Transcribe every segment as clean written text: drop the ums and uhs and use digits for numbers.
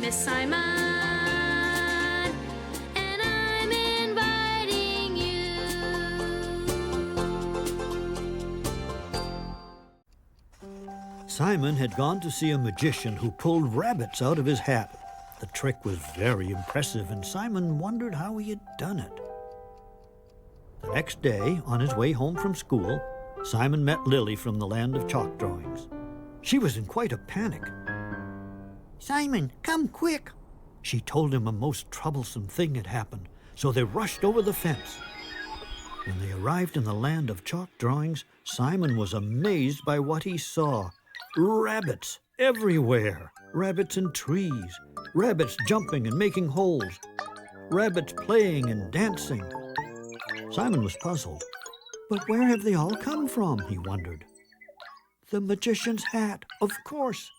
is Simon, and I'm inviting you. Simon had gone to see a magician who pulled rabbits out of his hat. The trick was very impressive, and Simon wondered how he had done it. The next day, on his way home from school, Simon met Lily from the Land of Chalk Drawings. She was in quite a panic. "Simon, come quick!" She told him a most troublesome thing had happened, so they rushed over the fence. When they arrived in the Land of Chalk Drawings, Simon was amazed by what he saw. Rabbits everywhere. Rabbits in trees. Rabbits jumping and making holes. Rabbits playing and dancing. Simon was puzzled. But where have they all come from, he wondered. The magician's hat, of course.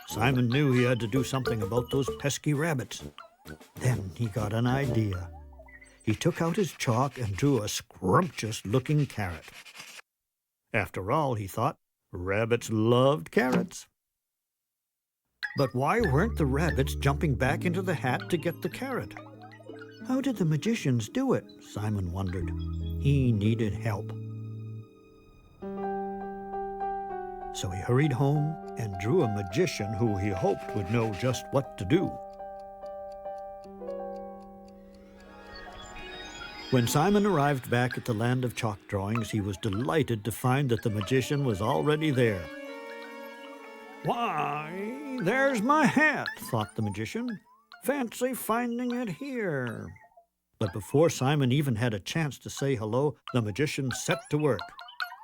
Simon knew he had to do something about those pesky rabbits. Then he got an idea. He took out his chalk and drew a scrumptious-looking carrot. After all, he thought, rabbits loved carrots. But why weren't the rabbits jumping back into the hat to get the carrot? How did the magicians do it? Simon wondered. He needed help. So he hurried home and drew a magician who he hoped would know just what to do. When Simon arrived back at the Land of Chalk Drawings, he was delighted to find that the magician was already there. "Why, there's my hat," thought the magician. "Fancy finding it here." But before Simon even had a chance to say hello, the magician set to work.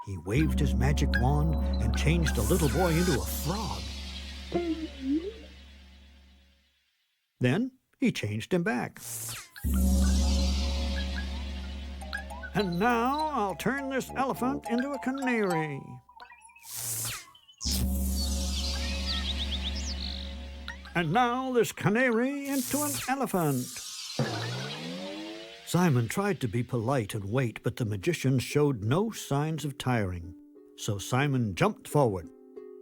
He waved his magic wand and changed a little boy into a frog. Then he changed him back. "And now I'll turn this elephant into a canary." "And now this canary into an elephant." Simon tried to be polite and wait, but the magician showed no signs of tiring. So Simon jumped forward.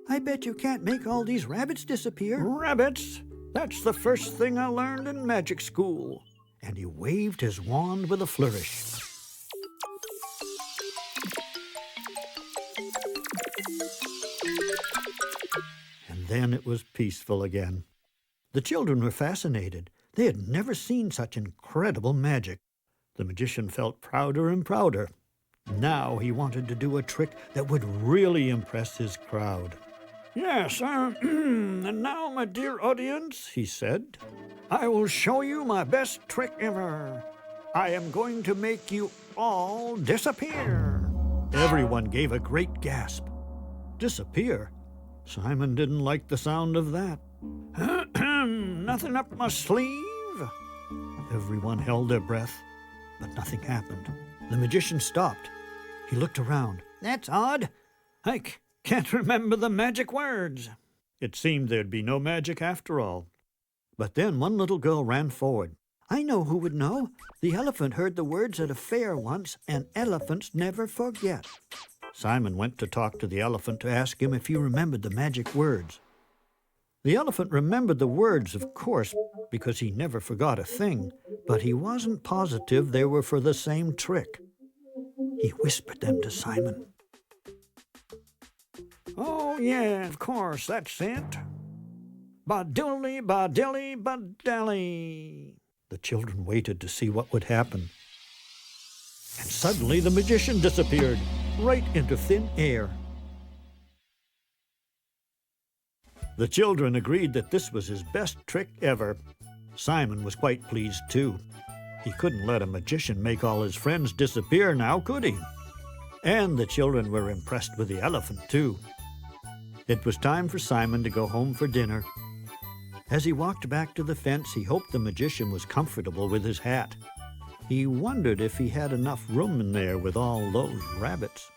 "I bet you can't make all these rabbits disappear." "Rabbits? That's the first thing I learned in magic school." And he waved his wand with a flourish. And then it was peaceful again. The children were fascinated. They had never seen such incredible magic. The magician felt prouder and prouder. Now he wanted to do a trick that would really impress his crowd. "Yes, and now, my dear audience," he said, "I will show you my best trick ever. I am going to make you all disappear." Everyone gave a great gasp. Disappear? Simon didn't like the sound of that. "Nothing up my sleeve?" Everyone held their breath, but nothing happened. The magician stopped. He looked around. "That's odd. I can't remember the magic words." It seemed there'd be no magic after all. But then one little girl ran forward. "I know who would know. The elephant heard the words at a fair once, and elephants never forget." Simon went to talk to the elephant to ask him if he remembered the magic words. The elephant remembered the words, of course, because he never forgot a thing, but he wasn't positive they were for the same trick. He whispered them to Simon. "Oh, yeah, of course, that's it. Ba-dilly, ba-dilly, ba-dally." The children waited to see what would happen. And suddenly the magician disappeared, right into thin air. The children agreed that this was his best trick ever. Simon was quite pleased, too. He couldn't let a magician make all his friends disappear now, could he? And the children were impressed with the elephant, too. It was time for Simon to go home for dinner. As he walked back to the fence, he hoped the magician was comfortable with his hat. He wondered if he had enough room in there with all those rabbits.